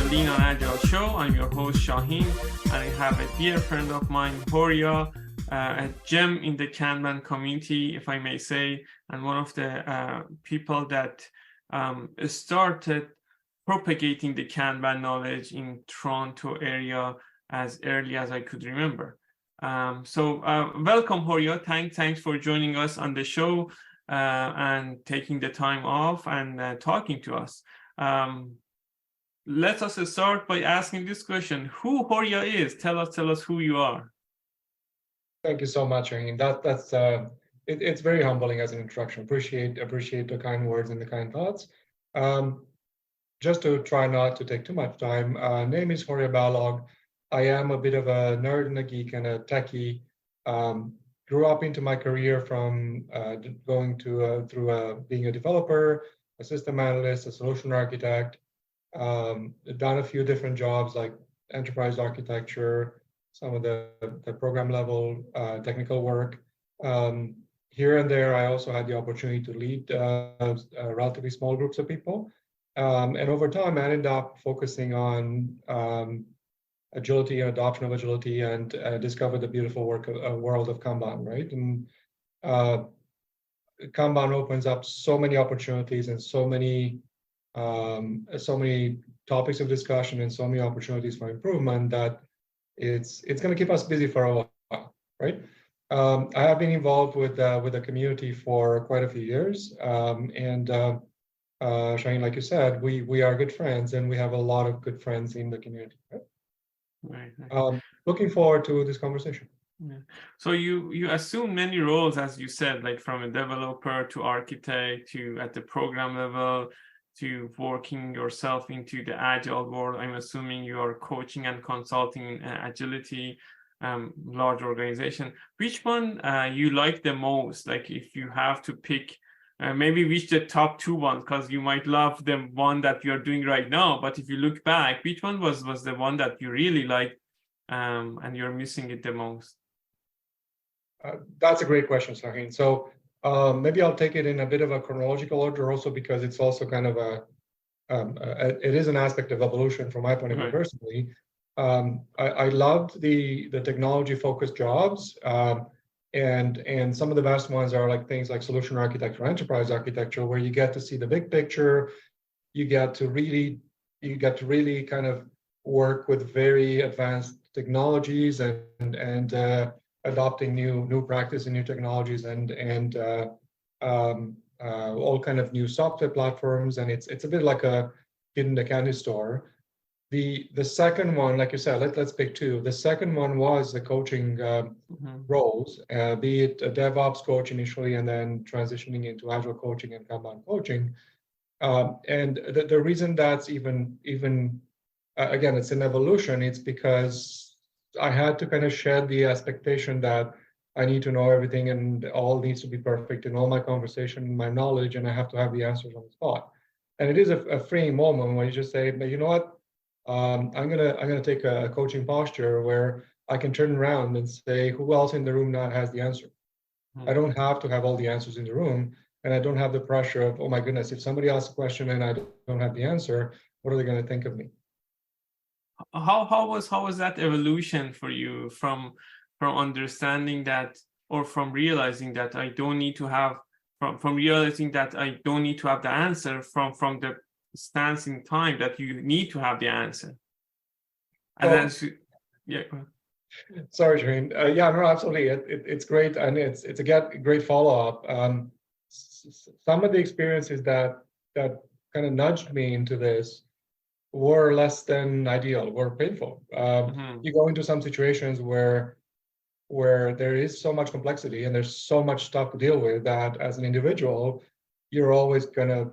Lean on Agile show. I'm your host Shaheen, and I have a dear friend of mine, Horia, a gem in the Kanban community, if I may say, and one of the people that started propagating the Kanban knowledge in Toronto area as early as I could remember. Welcome, Horia. Thanks for joining us on the show and taking the time off and talking to us. Let us start by asking this question: who Horia is? Tell us who you are. Thank you so much, Shaheen. It's very humbling as an introduction. Appreciate the kind words and the kind thoughts. Just to try not to take too much time, name is Horia Balog. I am a bit of a nerd and a geek and a techie. Grew up into my career from going through being a developer, a system analyst, a solution architect. Done a few different jobs like enterprise architecture, some of the program level technical work. Here and there, I also had the opportunity to lead relatively small groups of people. And over time, I ended up focusing on agility and adoption of agility and discovered the beautiful world of Kanban, right? And Kanban opens up so many opportunities and so many topics of discussion and so many opportunities for improvement that it's going to keep us busy for a while, right? I have been involved with the community for quite a few years, and Shaheen, like you said, we are good friends, and we have a lot of good friends in the community. Right? Right. Looking forward to this conversation. Yeah. So you assume many roles, as you said, like from a developer to architect to at the program level to working yourself into the agile world. I'm assuming you are coaching and consulting agility, large organization. Which one you like the most? Like if you have to pick, maybe which the top two ones, because you might love the one that you're doing right now. But if you look back, which one was the one that you really liked and you're missing it the most? That's a great question, Shaheen. So maybe I'll take it in a bit of a chronological order also because it's also kind of it is an aspect of evolution from my point of view personally. I loved the technology focused jobs, and some of the best ones are like things like solution architecture, enterprise architecture, where you get to see the big picture. You get to really kind of work with very advanced technologies and adopting new practice and new technologies and all kind of new software platforms, and it's a bit like a kid in the candy store. The second one, like you said, let's pick two. The second one was the coaching roles, be it a DevOps coach initially, and then transitioning into Agile coaching and Kanban coaching. And the reason that's even again, it's an evolution. It's because I had to kind of shed the expectation that I need to know everything and all needs to be perfect in all my conversation, my knowledge, and I have to have the answers on the spot. And it is a freeing moment when you just say, but you know what? I'm gonna take a coaching posture where I can turn around and say, who else in the room now has the answer? I don't have to have all the answers in the room, and I don't have the pressure of, oh my goodness, if somebody asks a question and I don't have the answer, what are they going to think of me? How was that evolution for you from understanding that, or from realizing that I don't need to have from realizing that I don't need to have the answer from the stance in time that you need to have the answer? And well, then yeah. Sorry, Shireen. Yeah, no, absolutely. It's great, and it's a great follow-up. Some of the experiences that kind of nudged me into this were less than ideal, were painful. You go into some situations where there is so much complexity and there's so much stuff to deal with that as an individual, you're always gonna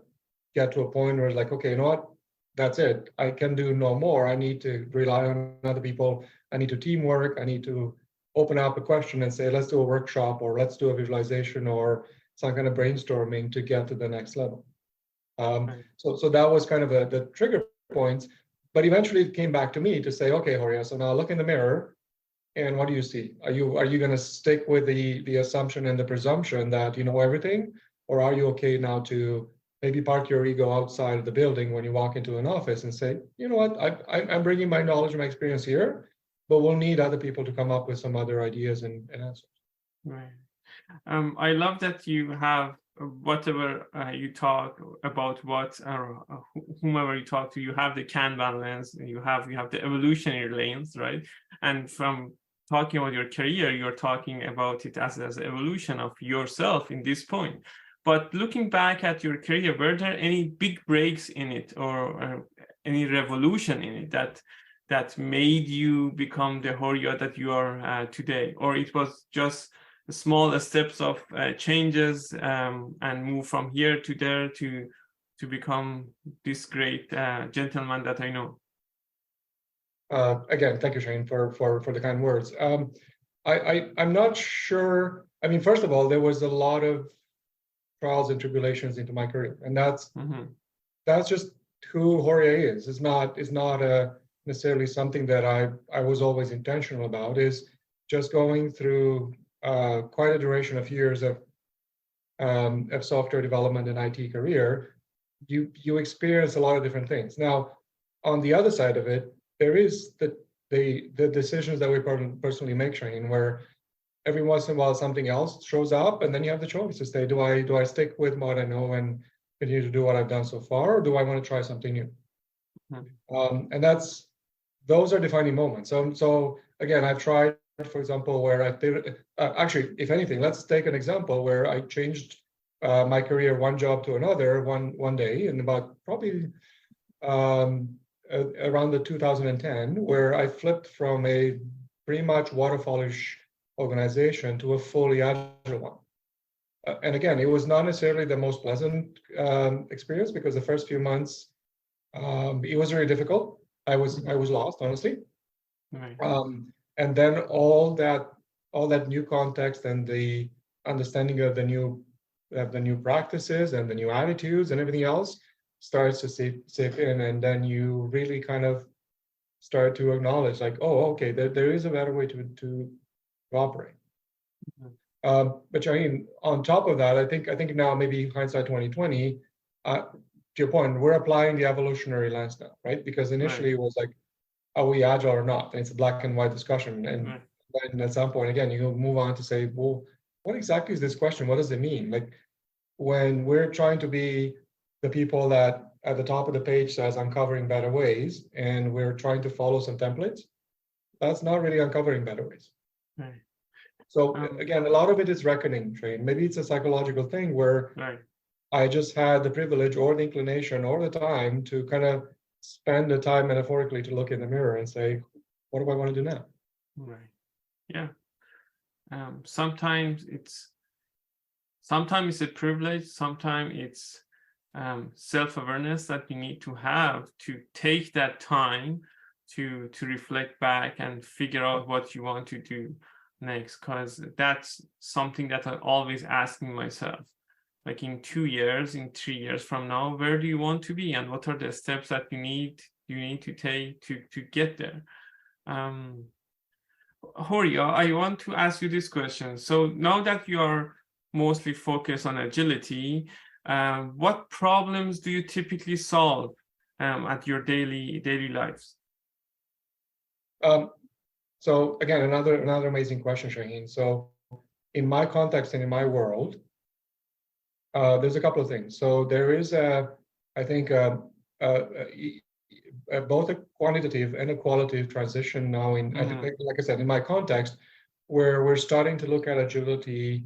get to a point where it's like, okay, you know what? That's it. I can do no more. I need to rely on other people. I need to teamwork. I need to open up a question and say, let's do a workshop, or let's do a visualization, or some kind of brainstorming to get to the next level. So that was kind of the trigger points, but eventually it came back to me to say, okay, Horia, so now look in the mirror, and what do you see? Are you going to stick with the assumption and the presumption that you know everything, or are you okay now to maybe park your ego outside of the building when you walk into an office and say, you know what, I'm bringing my knowledge and my experience here, but we'll need other people to come up with some other ideas and answers. Right. I love that you have whatever you talk about, what or whomever you talk to, you have the Kanban lens, you have the evolutionary lens, right? And from talking about your career, you're talking about it as evolution of yourself in this point. But looking back at your career, were there any big breaks in it, or any revolution in it that made you become the Horia that you are today, or it was just small steps of changes and move from here to there to become this great gentleman that I know? Again, thank you, Shane, for the kind words. I'm not sure. I mean, first of all, there was a lot of trials and tribulations into my career, and that's just who Horia is. It's not necessarily something that I was always intentional about. Is just going through quite a duration of years of software development and IT career. You experience a lot of different things. Now, on the other side of it, there is the decisions that we personally make, Shane, where every once in a while something else shows up, and then you have the choice to say, do I stick with what I know and continue to do what I've done so far, or do I want to try something new? And those are defining moments. So again, I've tried, for example, where I pivoted. Actually, if anything, let's take an example where I changed my career one job to another one day, in about probably around the 2010, where I flipped from a pretty much waterfallish organization to a fully agile one. And again, it was not necessarily the most pleasant experience, because the first few months it was very difficult. I was lost, honestly. Right. And then all that new context and the understanding of the new practices and the new attitudes and everything else starts to seep in, and then you really kind of start to acknowledge, like, oh, okay, there is a better way to operate. But I mean, on top of that, I think now, maybe hindsight 2020, to your point, we're applying the evolutionary lens now, right? Because initially it was like, are we agile or not? And it's a black and white discussion. And then at some point, again, you move on to say, well, what exactly is this question? What does it mean? Like, when we're trying to be the people that at the top of the page says uncovering better ways, and we're trying to follow some templates, that's not really uncovering better ways. Right. So again, a lot of it is reckoning, Shane. Maybe it's a psychological thing where I just had the privilege or the inclination or the time to kind of spend the time metaphorically to look in the mirror and say, what do I want to do now? Right. Yeah. Sometimes it's a privilege. Sometimes it's self-awareness that you need to have to take that time to reflect back and figure out what you want to do next, because that's something that I'm always asking myself, like, in 2 years, in 3 years from now, where do you want to be, and what are the steps that you need to take to get there? Horia, I want to ask you this question. So now that you are mostly focused on agility, what problems do you typically solve at your daily lives? So again, another amazing question, Shaheen. So in my context and in my world, there's a couple of things. So there is I think both a quantitative and a qualitative transition now in, I think, like I said, in my context, where we're starting to look at agility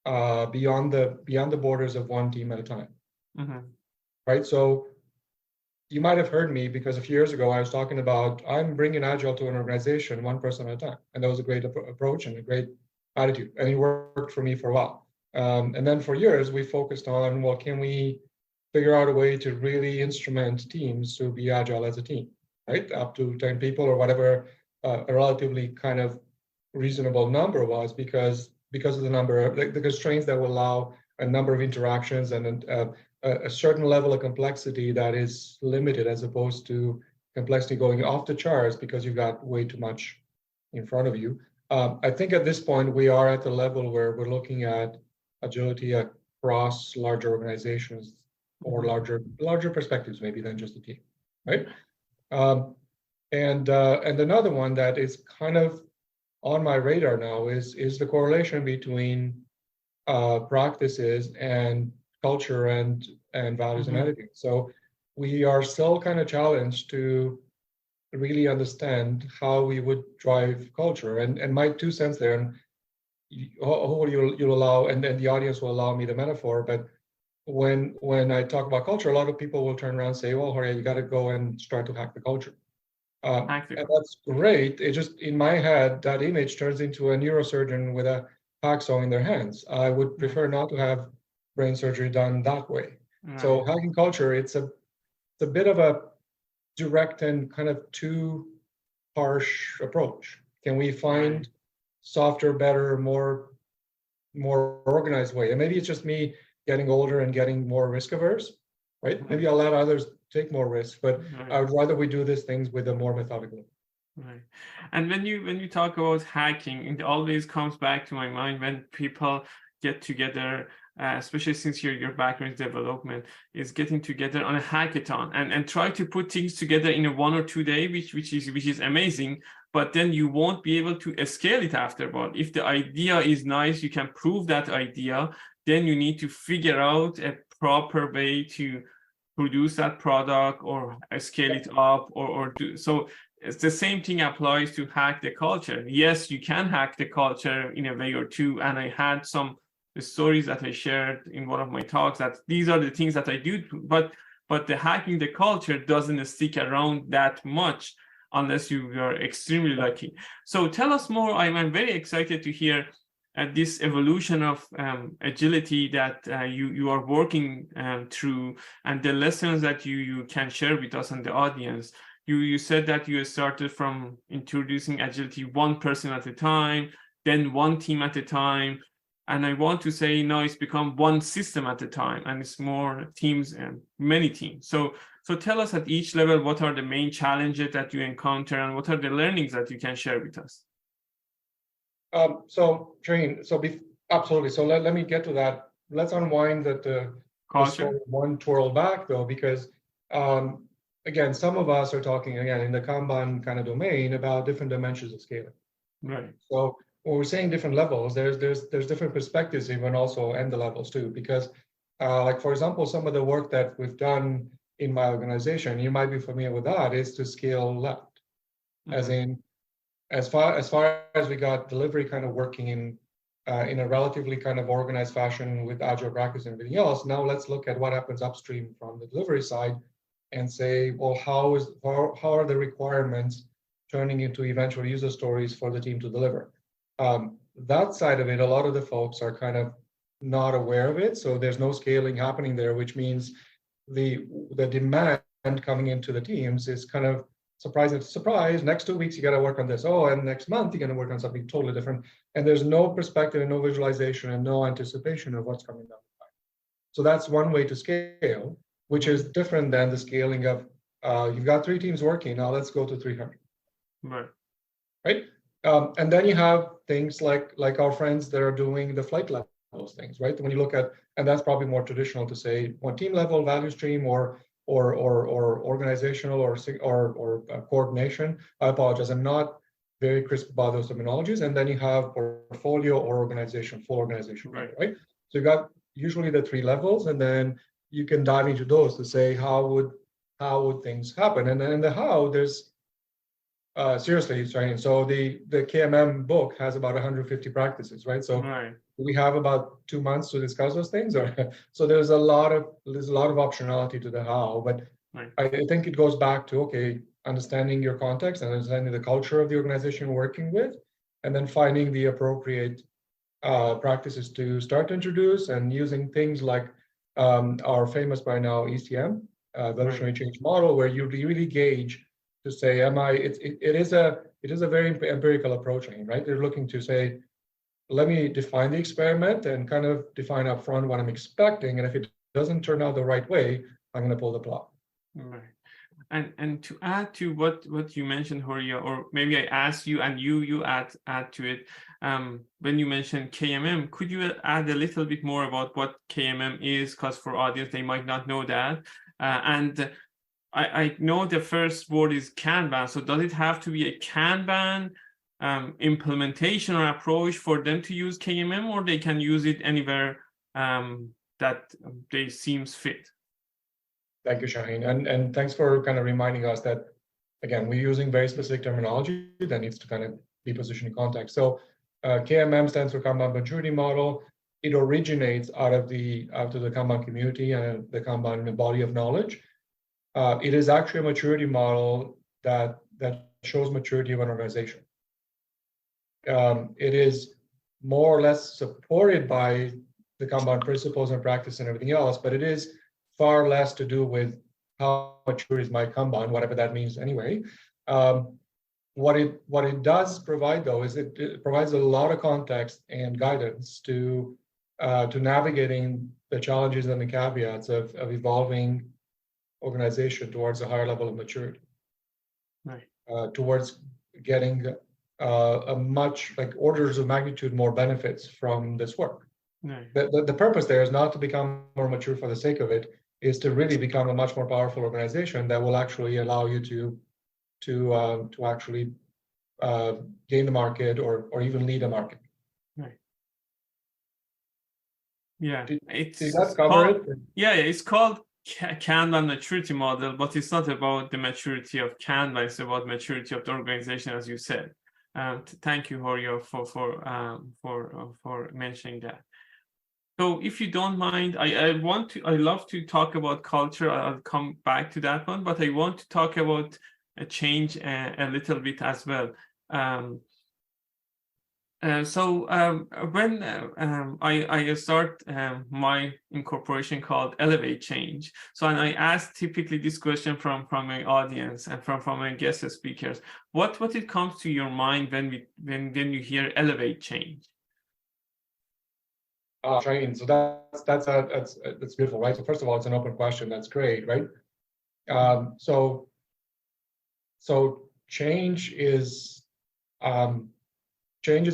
beyond the borders of one team at a time. Right. So you might have heard me, because a few years ago I was talking about, I'm bringing agile to an organization one person at a time, and that was a great approach and a great attitude, and it worked for me for a while. And then for years we focused on, well, can we figure out a way to really instrument teams to be agile as a team, right? Up to 10 people or whatever a relatively kind of reasonable number was, because of the number of the constraints that will allow a number of interactions and a certain level of complexity that is limited, as opposed to complexity going off the charts because you've got way too much in front of you. I think at this point we are at the level where we're looking at agility across larger organizations or larger perspectives maybe than just a team, right? And another one that is kind of on my radar now is the correlation between practices and culture and values and attitudes. So we are still kind of challenged to really understand how we would drive culture. And my 2 cents there, and hopefully you'll allow, and then the audience will allow me the metaphor, but when I talk about culture, a lot of people will turn around and say, well, Horia, you got to go and start to hack the culture. And that's great. It just, in my head, that image turns into a neurosurgeon with a hacksaw in their hands. I would prefer not to have brain surgery done that way. So hacking culture, it's a bit of a direct and kind of too harsh approach. Can we find softer, better, more organized way? And maybe it's just me getting older and getting more risk averse, right? Maybe I'll let others take more risks, but I would rather we do these things with a more methodical. Right. And when you talk about hacking, it always comes back to my mind when people get together, especially since your background is development, is getting together on a hackathon and try to put things together in a 1 or 2 day, which is amazing, but then you won't be able to scale it afterward. If the idea is nice, you can prove that idea, then you need to figure out a proper way to produce that product or scale it up or do so. It's the same thing applies to hack the culture. Yes, you can hack the culture in a way or two. And I had some stories that I shared in one of my talks that these are the things that I do, but the hacking the culture doesn't stick around that much unless you are extremely lucky. So tell us more. I'm very excited to hear this evolution of agility that you are working through and the lessons that you can share with us and the audience. You said that you started from introducing agility one person at a time, then one team at a time. And I want to say now it's become one system at a time, and it's more teams and many teams. So tell us at each level, what are the main challenges that you encounter and what are the learnings that you can share with us? So Shireen, absolutely. So let me get to that. Let's unwind the story one twirl back though, because again, some of us are talking again in the Kanban kind of domain about different dimensions of scaling. Right. So when we're saying different levels, there's different perspectives even also and the levels too, because like for example, some of the work that we've done in my organization, you might be familiar with that, is to scale left, as in as far as we got delivery kind of working in a relatively kind of organized fashion with agile practice and everything else. Now let's look at what happens upstream from the delivery side and say, well, how are the requirements turning into eventual user stories for the team to deliver? That side of it, a lot of the folks are kind of not aware of it. So there's no scaling happening there, which means the demand coming into the teams is kind of surprise. Next 2 weeks, you got to work on this. Oh, and next month, you're going to work on something totally different. And there's no perspective and no visualization and no anticipation of what's coming down the pipe. So that's one way to scale, which is different than the scaling of, you've got 3 teams working, now let's go to 300. Right? And then you have things like our friends that are doing the flight levels things, right? When you look at, and that's probably more traditional to say one team level value stream or organizational or coordination. I apologize, I'm not very crisp about those terminologies. And then you have portfolio or organization, full organization, right? So you got usually the 3 levels, and then you can dive into those to say how would things happen, and then the how there's seriously, right? So the KMM book has about 150 practices, right? So we have about 2 months to discuss those things, or so there's a lot of optionality to the how, but I think it goes back to understanding your context and understanding the culture of the organization you're working with, and then finding the appropriate practices to start to introduce, and using things like our famous by now ECM, evolutionary change model, where you really gauge to say, it is a very empirical approach, right? They're looking to say, let me define the experiment and kind of define upfront what I'm expecting, and if it doesn't turn out the right way, I'm going to pull the plug. Right. And to add to what you mentioned, Horia, or maybe I ask you and you add to it. when you mentioned KMM, could you add a little bit more about what KMM is? Because for audience, they might not know that. And I know the first word is Kanban. So does it have to be a Kanban implementation or approach for them to use KMM, or they can use it anywhere that they seems fit? Thank you, Shaheen. And thanks for kind of reminding us that, again, we're using very specific terminology that needs to kind of be positioned in context. So KMM stands for Kanban Maturity Model. It originates out of the Kanban community and the Kanban body of knowledge. It is actually a maturity model that shows maturity of an organization. It is more or less supported by the Kanban principles and practice and everything else, but it is far less to do with how mature is my Kanban, whatever that means anyway. What it does provide, though, is it provides a lot of context and guidance to navigating the challenges and the caveats of evolving organization towards a higher level of maturity, right. Towards getting a much, like, orders of magnitude more benefits from this work. Right. The purpose there is not to become more mature for the sake of it, is to really become a much more powerful organization that will actually allow you to actually gain the market or even lead a market. Right. Yeah, Did that cover it? Yeah, it's called Kanban maturity model, but it's not about the maturity of Kanban. It's about maturity of the organization, as you said. Thank you, Horia, for mentioning that. So, if you don't mind, I love to talk about culture. I'll come back to that one, but I want to talk about a change a little bit as well. When I start my incorporation called Elevate Change, and I ask typically this question from my audience and from my guest speakers, what it comes to your mind when you hear Elevate Change? Shaheen, so that's beautiful, right? So first of all, it's an open question. That's great, right? So change is a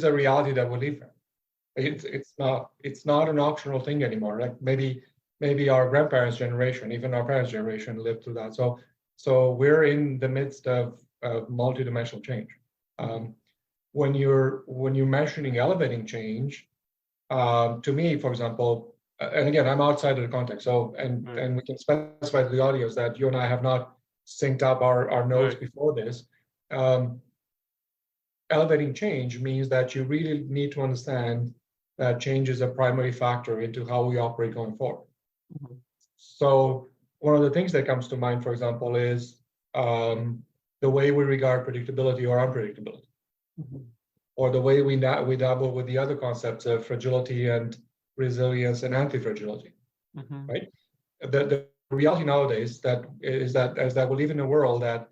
reality that we live in. It's not an optional thing anymore. Like maybe our grandparents' generation, even our parents' generation, lived through that. So we're in the midst of multidimensional change. When you're mentioning elevating change, to me, for example, and again, I'm outside of the context. So and we can specify to the audience that you and I have not synced up our notes before this. Elevating change means that you really need to understand that change is a primary factor into how we operate going forward. Mm-hmm. So one of the things that comes to mind, for example, is the way we regard predictability or unpredictability, mm-hmm. or the way we dabble with the other concepts of fragility and resilience and anti-fragility, mm-hmm. right? The reality nowadays is that we live in a world that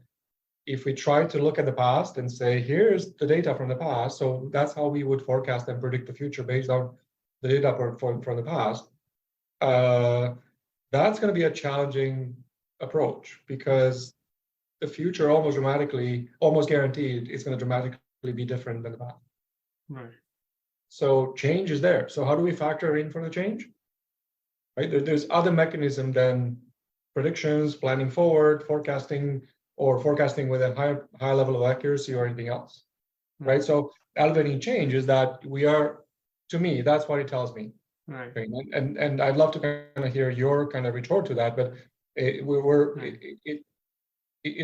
if we try to look at the past and say, here's the data from the past, so that's how we would forecast and predict the future based on the data from the past, that's going to be a challenging approach because the future almost guaranteed, is going to dramatically be different than the past. Right. So change is there. So how do we factor in for the change? Right. There's other mechanism than predictions, planning forward, forecasting with a high level of accuracy or anything else. Right. So elevating change is that to me, that's what it tells me. Right. And I'd love to kind of hear your kind of retort to that, but it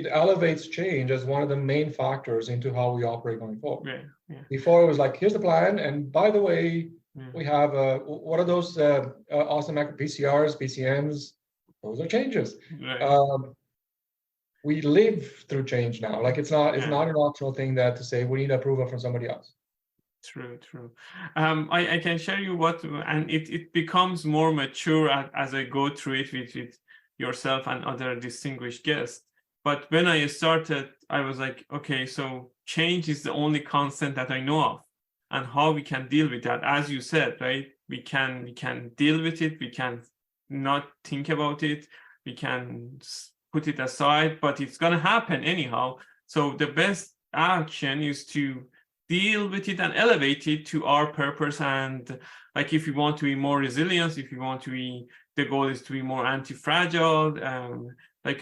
elevates change as one of the main factors into how we operate going forward. Yeah. Before it was like, here's the plan, and by the way, we have what are those awesome PCRs, PCMs? Those are changes. Right. We live through change now. Like it's not an optional thing that to say we need approval from somebody else. True. I can share you and it becomes more mature as I go through it with yourself and other distinguished guests. But when I started, I was like, okay, so change is the only constant that I know of, and how we can deal with that. As you said, right? We can deal with it. We can not think about it. We can put it aside, but it's going to happen anyhow. So the best action is to deal with it and elevate it to our purpose. And like, if you want to be more resilient, if you want to be, the goal is to be more anti-fragile, like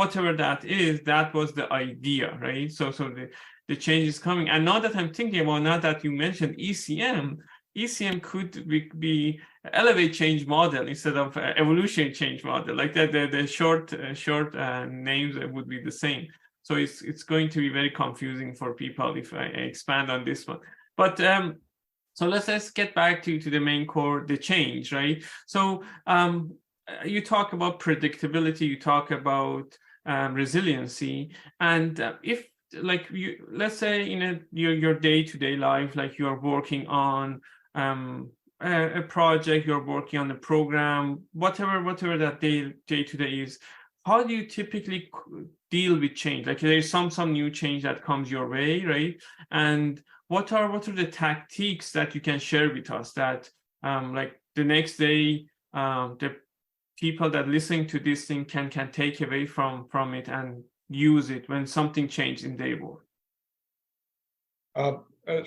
whatever that is, that was the idea, right? So the change is coming. And now that I'm thinking about, now that you mentioned ECM could be elevate change model instead of evolutionary change model. Like that, the short names would be the same. So it's going to be very confusing for people if I expand on this one. But so let's get back to the main core, the change, right? So you talk about predictability, you talk about resiliency, and if like you, let's say in your day-to-day life, like you are working on a project, you're working on a program, whatever that day-to-day is, how do you typically deal with change? Like there's some new change that comes your way, right? And what are the tactics that you can share with us that like the next day the people that listening to this thing can take away from it and use it when something changes in their work?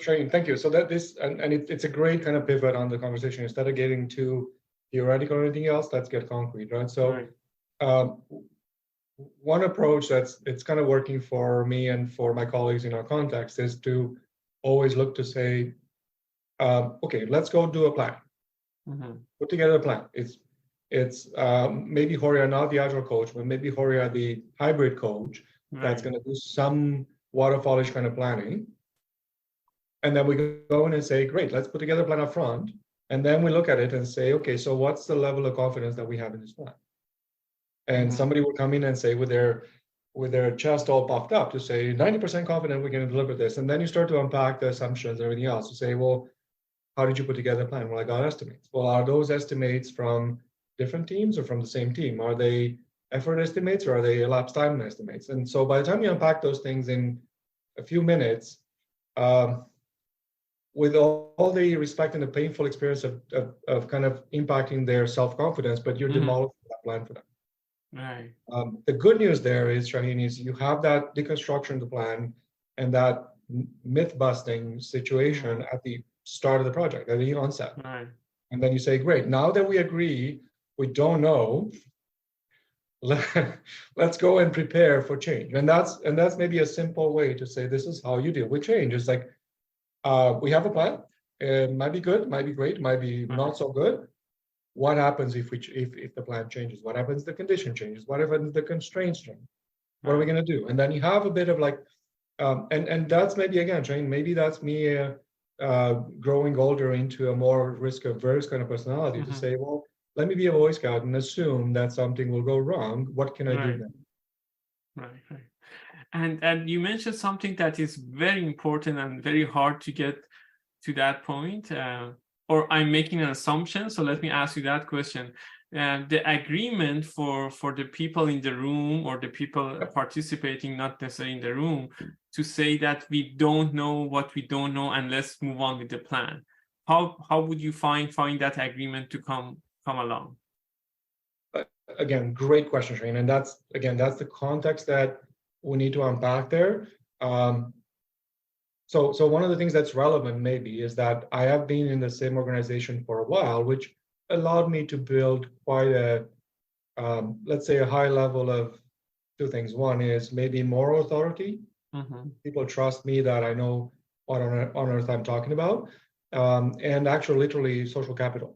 Shane, thank you. So that this and it's a great kind of pivot on the conversation. Instead of getting too theoretical or anything else, let's get concrete, right? So one approach it's kind of working for me and for my colleagues in our context is to always look to say, okay, let's go do a plan. Put together a plan. It's maybe Horia not the agile coach, but maybe Horia the hybrid coach that's going to do some waterfallish kind of planning. And then we go in and say, great, let's put together a plan up front. And then we look at it and say, okay, so what's the level of confidence that we have in this plan? And somebody will come in and say with their chest all puffed up to say 90% confident we're going to deliver this. And then you start to unpack the assumptions and everything else to say, well, how did you put together a plan? Well, I got estimates. Well, are those estimates from different teams or from the same team? Are they effort estimates or are they elapsed time estimates? And so by the time you unpack those things in a few minutes, with all the respect and the painful experience of kind of impacting their self-confidence, but you're demolishing that plan for them. Right. The good news there is, Shaheen, is you have that deconstruction of the plan and that myth-busting situation at the start of the project, at the onset. Right. And then you say, great, now that we agree, we don't know, let's go and prepare for change. And that's maybe a simple way to say this is how you deal with change. It's like, we have a plan. It might be good, might be great, might be not so good. What happens if the plan changes? What happens if the condition changes? What happens if the constraints change? What are we going to do? And then you have a bit of like, and that's maybe again, Shane, maybe that's me growing older into a more risk-averse kind of personality to say, well, let me be a Boy Scout and assume that something will go wrong. What can I do then? Right. And you mentioned something that is very important and very hard to get to that point. Or I'm making an assumption, so let me ask you that question. The agreement for the people in the room or the people participating, not necessarily in the room, to say that we don't know what we don't know and let's move on with the plan. How would you find that agreement to come along? Again, great question, Shane. And that's the context that we need to unpack there. So one of the things that's relevant maybe is that I have been in the same organization for a while, which allowed me to build quite a, let's say, a high level of two things. One is maybe moral authority. People trust me that I know what on earth I'm talking about, and actually literally social capital.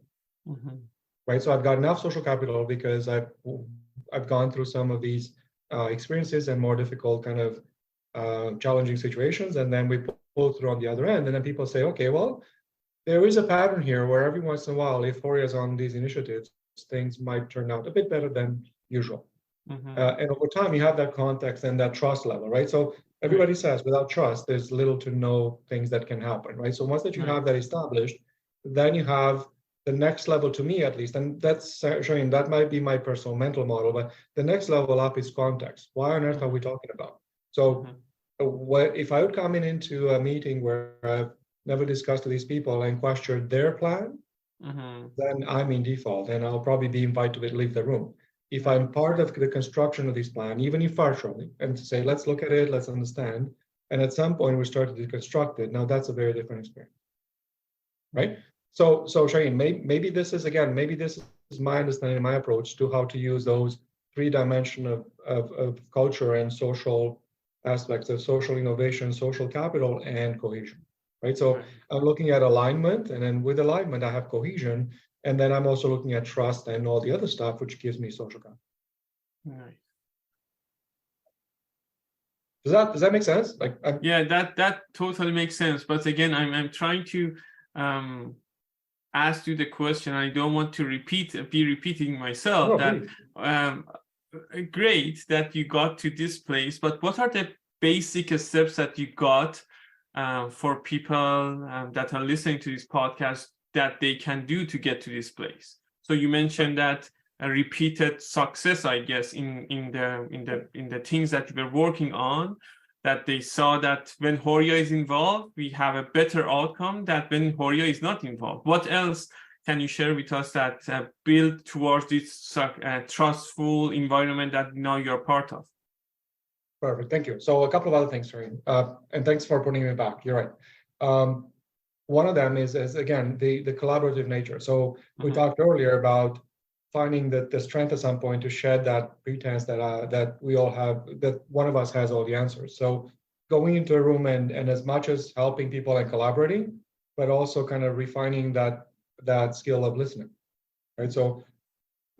Right. So I've got enough social capital because I've gone through some of these experiences and more difficult kind of challenging situations, and then we pull through on the other end, and then people say, okay, well, there is a pattern here where every once in a while, if Horia is on these initiatives, things might turn out a bit better than usual. And over time, you have that context and that trust level, right? So everybody says without trust, there's little to no things that can happen, right? So once that you have that established, then you have the next level, to me at least, and that's showing that might be my personal mental model, but the next level up is context. Why on earth are we talking about? So what if I would come into a meeting where I've never discussed with these people and questioned their plan, then I'm in default and I'll probably be invited to leave the room. If I'm part of the construction of this plan, even if partially, and to say, let's look at it, let's understand, And at some point, we started to deconstruct it. Now that's a very different experience, right? So Shaheen, maybe this is, again, maybe this is my understanding, my approach to how to use those three dimensions of culture and social aspects of social innovation, social capital, and cohesion, right? So I'm looking at alignment, and then with alignment, I have cohesion, and then I'm also looking at trust and all the other stuff, which gives me social capital. Right. Does that make sense? Like, yeah, that totally makes sense. But again, I'm trying to ask you the question. I don't want to be repeating myself. Great that you got to this place, but what are the basic steps that you got for people that are listening to this podcast that they can do to get to this place? So you mentioned that a repeated success, I guess, in the things that you were working on, that they saw that when Horia is involved, we have a better outcome than when Horia is not involved. What else can you share with us that build towards this trustful environment that now you're part of? Perfect, thank you. So a couple of other things, Shaheen, and thanks for putting me back. You're right. One of them is again, the collaborative nature. So we talked earlier about finding the strength at some point to shed that pretense that we all have, that one of us has all the answers. So going into a room and as much as helping people and collaborating, but also kind of refining that skill of listening, right? So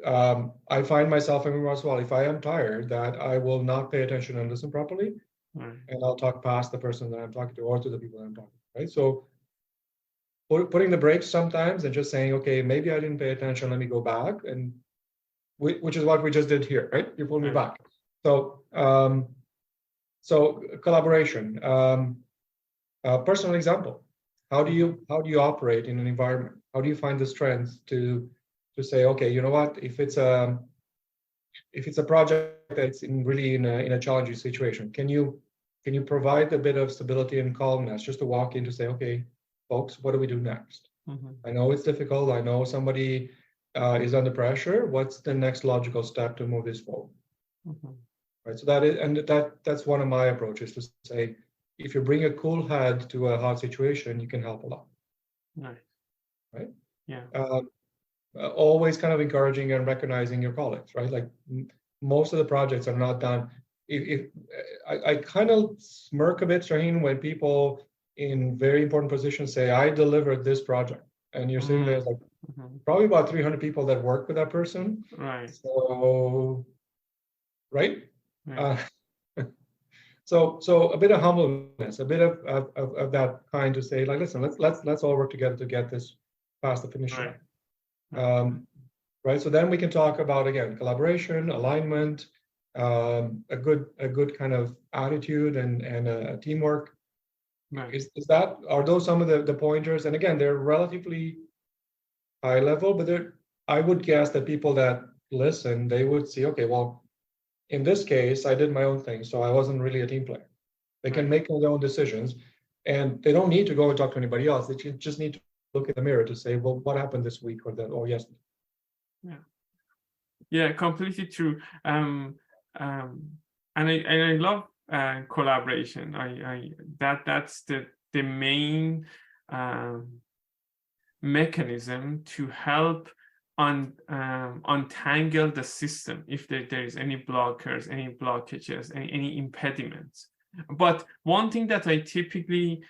I find myself as well, if I am tired, that I will not pay attention and listen properly, and I'll talk past the person that I'm talking to or to the people that I'm talking to, right? So putting the brakes sometimes and just saying, okay, maybe I didn't pay attention, let me go back, and which is what we just did here, right? You pulled me back. So so collaboration, personal example. How do you operate in an environment? How do you find the strength to say, okay, you know what? If it's a project that's really in a challenging situation, can you provide a bit of stability and calmness just to walk in to say, okay, folks, what do we do next? I know it's difficult. I know somebody is under pressure. What's the next logical step to move this forward? Right. So that's one of my approaches, to say, if you bring a cool head to a hard situation, you can help a lot. Right. Yeah. Always kind of encouraging and recognizing your colleagues, right? Like most of the projects are not done. If I kind of smirk a bit, Shaheen, when people in very important positions say, I delivered this project, and you're sitting there like probably about 300 people that work with that person. Right. So, right? So a bit of humbleness, a bit of that kind to say, like, listen, let's all work together to get this past the finish line. Right. So then we can talk about, again, collaboration, alignment, a good kind of attitude and a teamwork. Are those some of the pointers? And again, they're relatively high level, but I would guess that people that listen, they would see, okay, well, in this case, I did my own thing, so I wasn't really a team player. They can make their own decisions, and they don't need to go and talk to anybody else. They just need to look in the mirror to say, well, what happened this week or yesterday? Yeah, completely true. And I love collaboration. That's the main mechanism to help untangle the system if there is any blockers, any blockages, any impediments. But one thing that I typically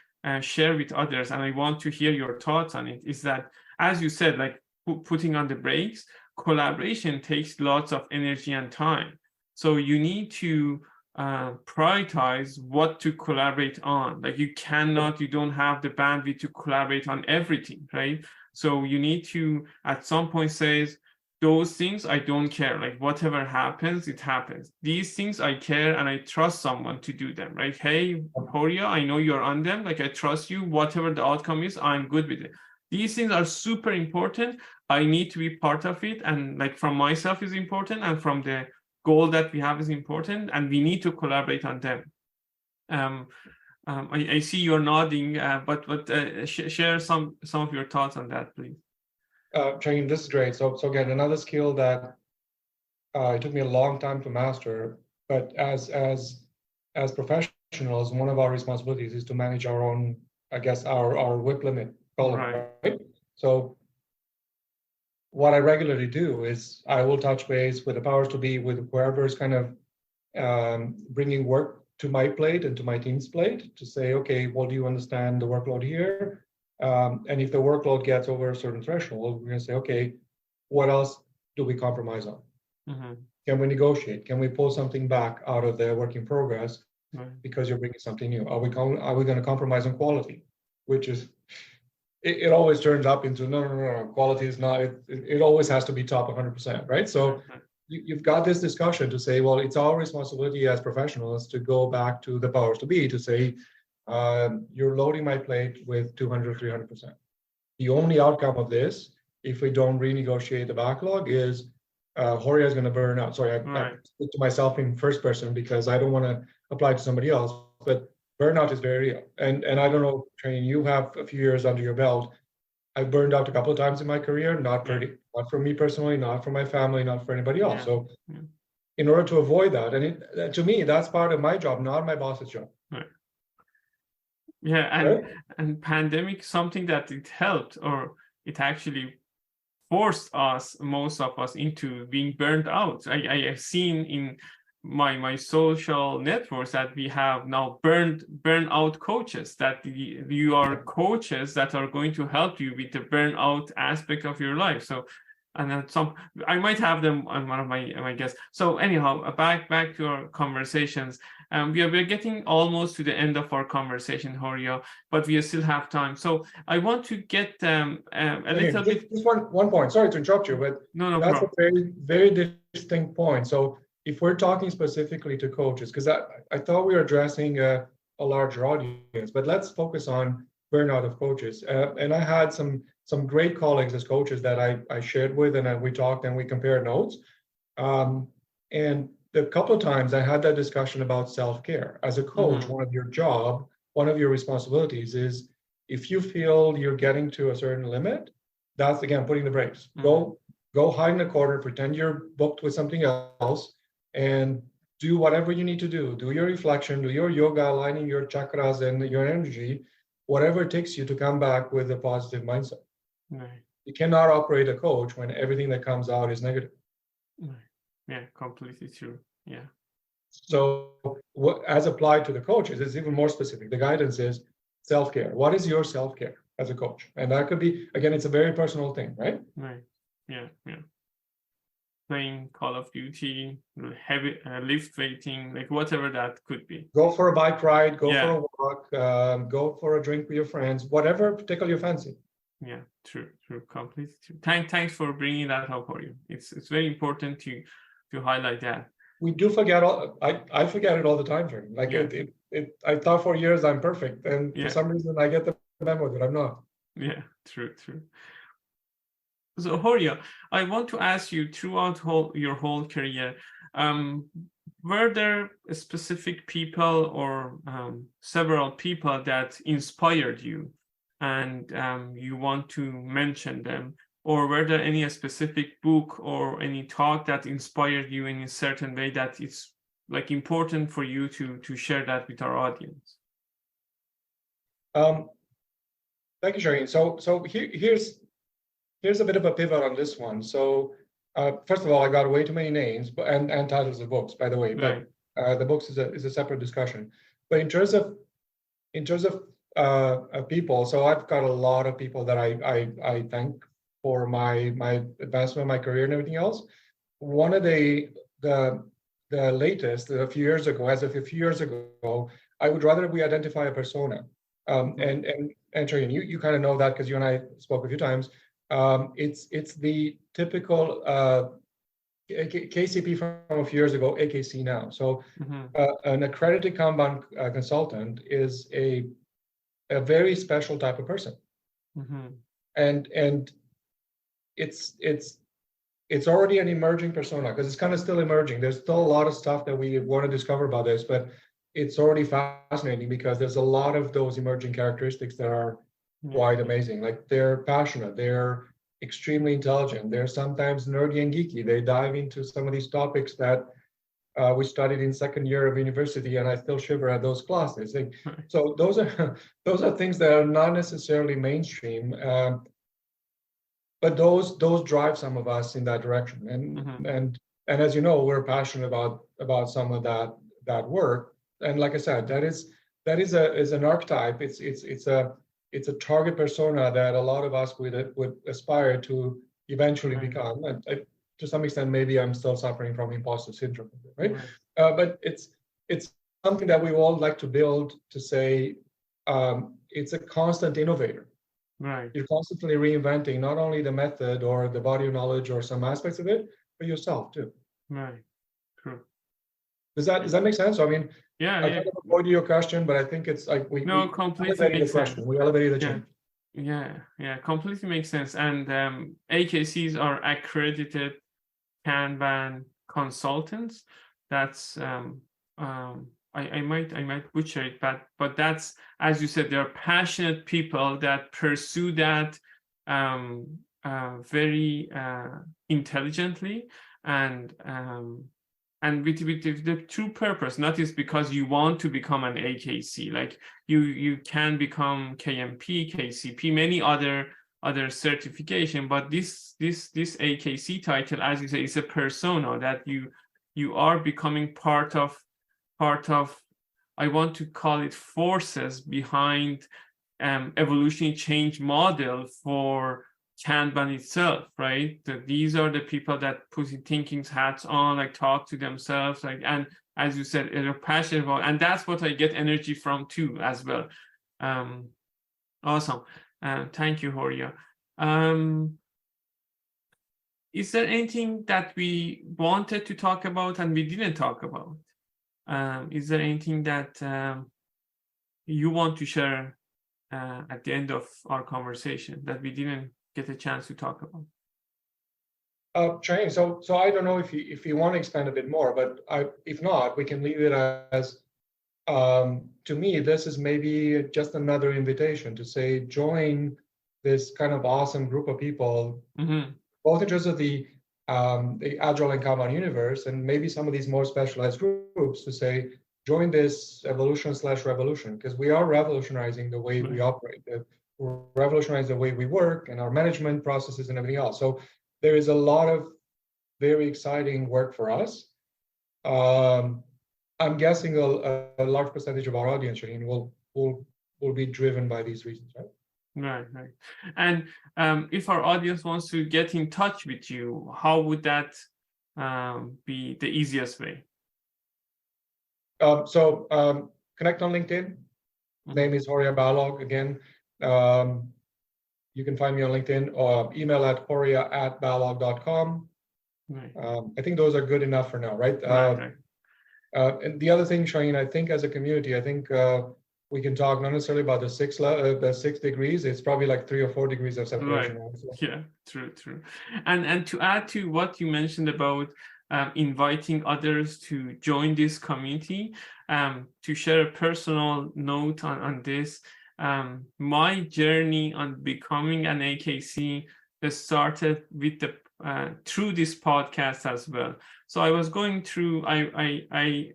share with others, and I want to hear your thoughts on it, is that, as you said, like putting on the brakes, collaboration takes lots of energy and time. So you need to prioritize what to collaborate on. Like you don't have the bandwidth to collaborate on everything, right? So you need to, at some point, say, those things I don't care. Like whatever happens, it happens. These things I care and I trust someone to do them, right? Hey, Horia, I know you're on them. Like I trust you. Whatever the outcome is, I'm good with it. These things are super important. I need to be part of it. And like from myself is important, and from the goal that we have is important, and we need to collaborate on them. I see you're nodding, but share some of your thoughts on that, please. Shaheen, this is great. So again, another skill that it took me a long time to master, but as professionals, professionals, one of our responsibilities is to manage our own, I guess, our WIP limit, right? So what I regularly do is I will touch base with the powers to be, with whoever is kind of bringing work to my plate and to my team's plate to say, okay, well, do you understand the workload here? And if the workload gets over a certain threshold, we're going to say, okay, what else do we compromise on? Mm-hmm. Can we negotiate? Can we pull something back out of the work in progress because you're bringing something new? Are we going to compromise on quality? Which is, it always turns up into no. Quality is not. It always has to be top 100%, right? So you've got this discussion to say, well, it's our responsibility as professionals to go back to the powers to be to say, you're loading my plate with 200, 300%. The only outcome of this, if we don't renegotiate the backlog, is Horia is going to burn out. Sorry, I speak to myself in first person because I don't want to apply to somebody else, but burnout is very real. And I don't know, Shane, you have a few years under your belt. I've burned out a couple of times in my career, not for me personally, not for my family, not for anybody else. So in order to avoid that, and to me, that's part of my job, not my boss's job. Yeah, and pandemic, something that it helped, or it actually forced us, most of us, into being burned out. I have seen in my social networks that we have now burnout coaches, that you are coaches that are going to help you with the burnout aspect of your life. So, and then I might have them on one of my guests. So anyhow, back to our conversations. We're getting almost to the end of our conversation, Horia, but we still have time. So I want to get a little bit. Just one point. Sorry to interrupt you, but that's a very, very distinct point. So if we're talking specifically to coaches, because I thought we were addressing a larger audience, but let's focus on burnout of coaches. And I had some great colleagues as coaches that I shared with, and we talked and we compared notes. And a couple of times I had that discussion about self-care. As a coach, one of your responsibilities is, if you feel you're getting to a certain limit, that's, again, putting the brakes. Go hide in a corner, pretend you're booked with something else, and do whatever you need to do. Do your reflection, do your yoga, aligning your chakras and your energy, whatever it takes you to come back with a positive mindset. You cannot operate a coach when everything that comes out is negative. Yeah, completely true. Yeah. So as applied to the coaches, it's even more specific. The guidance is self-care. What is your self-care as a coach? And that could be, again, it's a very personal thing, right? Right. Yeah. Playing Call of Duty, heavy lift weighting, like whatever that could be. Go for a bike ride, go for a walk, go for a drink with your friends, whatever tickle your fancy. Yeah, true, completely true. Thanks for bringing that up for you. It's very important to highlight that. We do forget I forget it all the time, Jeremy. Like I thought for years I'm perfect, and for some reason I get the memo that I'm not. Yeah, true. So Horia, I want to ask you, throughout your whole career, were there specific people or several people that inspired you, and you want to mention them? Or were there any specific book or any talk that inspired you in a certain way that it's like important for you to share that with our audience? Thank you, Shireen. So here's a bit of a pivot on this one. So first of all, I got way too many names and titles of books, by the way. But the books is a separate discussion. But in terms of people, so I've got a lot of people that I thank for my advancement of my career and everything else. One of the latest, a few years ago, I would rather we identify a persona. And Shireen, you kind of know that because you and I spoke a few times. It's the typical KCP from a few years ago, AKC now. So an accredited Kanban consultant is a very special type of person. And it's already an emerging persona, because it's kind of still emerging. There's still a lot of stuff that we want to discover about this, but it's already fascinating because there's a lot of those emerging characteristics that are quite amazing. Like, they're passionate, they're extremely intelligent, they're sometimes nerdy and geeky. They dive into some of these topics that we studied in second year of university, and I still shiver at those classes. Like, so those are those are things that are not necessarily mainstream, but those drive some of us in that direction. And as you know, we're passionate about some of that work. And like I said, that is an archetype. It's a target persona that a lot of us would aspire to eventually become. And to some extent, maybe I'm still suffering from imposter syndrome, right? But it's something that we all like to build to say it's a constant innovator. Right. You're constantly reinventing not only the method or the body of knowledge or some aspects of it, but yourself too. Right. True. Does that make sense? So, I mean, yeah, I kind of avoided your question, but I think it's like we completely makes sense. We elevated the change. Yeah, completely makes sense. And AKCs are accredited Kanban consultants. That's I might butcher it, but that's, as you said, they're passionate people that pursue that very intelligently and with the true purpose, not just because you want to become an AKC. Like you can become KMP, KCP, many other certification, but this AKC title, as you say, is a persona that you are becoming part of, I want to call it, forces behind evolutionary change model for Kanban itself, right? These are the people that put thinking hats on, like talk to themselves, like, and as you said, they're passionate about, and that's what I get energy from too, as well. Awesome. Thank you, Horia. Is there anything that we wanted to talk about and we didn't talk about? Is there anything that you want to share at the end of our conversation that we didn't get a chance to talk about? Shane, so I don't know if you want to expand a bit more, but if not, we can leave it as, to me, this is maybe just another invitation to say, join this kind of awesome group of people, both in terms of the Agile and Kanban universe, and maybe some of these more specialized groups, to say, join this evolution/revolution, because we are revolutionizing the way we operate. We're revolutionizing the way we work and our management processes and everything else. So there is a lot of very exciting work for us. I'm guessing a large percentage of our audience, Shane, will be driven by these reasons, right? Right. And if our audience wants to get in touch with you, how would that be the easiest way? So connect on LinkedIn. Name is Horia Balog. Again, you can find me on LinkedIn, or email at horia@balog.com. Right. I think those are good enough for now, right? Right. And the other thing, Shane, I think as a community, I think we can talk not necessarily about the 6 degrees. It's probably like 3 or 4 degrees of separation. Right. Yeah, true. And to add to what you mentioned about inviting others to join this community, to share a personal note on this, my journey on becoming an AKC started with through this podcast as well. So I was going through, I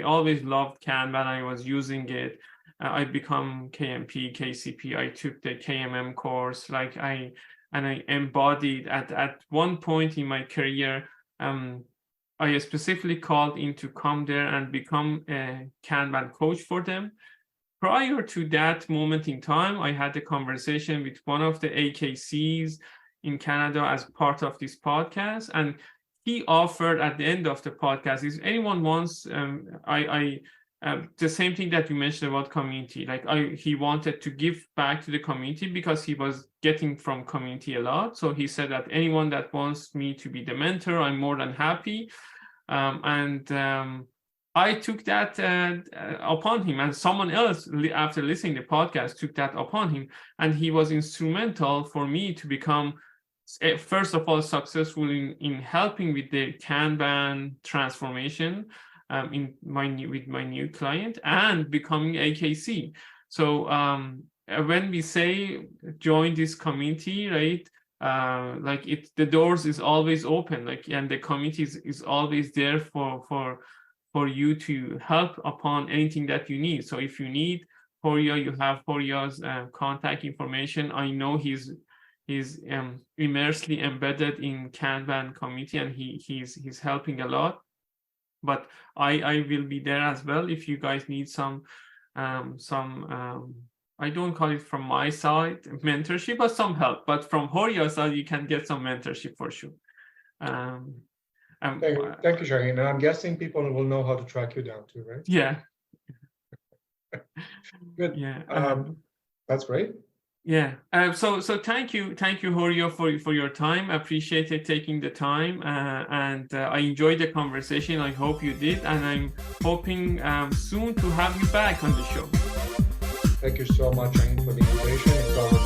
always loved Kanban. I was using it. I become KMP, KCP. I took the KMM course. I embodied at one point in my career. I specifically called in to come there and become a Kanban coach for them. Prior to that moment in time, I had a conversation with one of the AKCs in Canada as part of this podcast, and he offered at the end of the podcast, if anyone wants, the same thing that you mentioned about community. He wanted to give back to the community because he was getting from community a lot. So he said that anyone that wants me to be the mentor, I'm more than happy. I took that upon him, and someone else, after listening to the podcast, took that upon him, and he was instrumental for me to become, first of all, successful in helping with the Kanban transformation with my new client, and becoming AKC. So when we say join this community, right, like the doors is always open, like, and the committee is always there for you to help upon anything that you need. So if you need Horia, you have Horia's contact information. I know he's immersely embedded in Kanban committee, and he's helping a lot. But I will be there as well if you guys need some I don't call it from my side mentorship, but some help. But from Horia's side, you can get some mentorship for sure. Thank you, Shaheen. And I'm guessing people will know how to track you down too, right? Yeah. Good. Yeah. That's great. Yeah. So thank you, Horia, for your time. I appreciated taking the time, and I enjoyed the conversation. I hope you did, and I'm hoping soon to have you back on the show. Thank you so much, Shaheen, for the invitation. It's always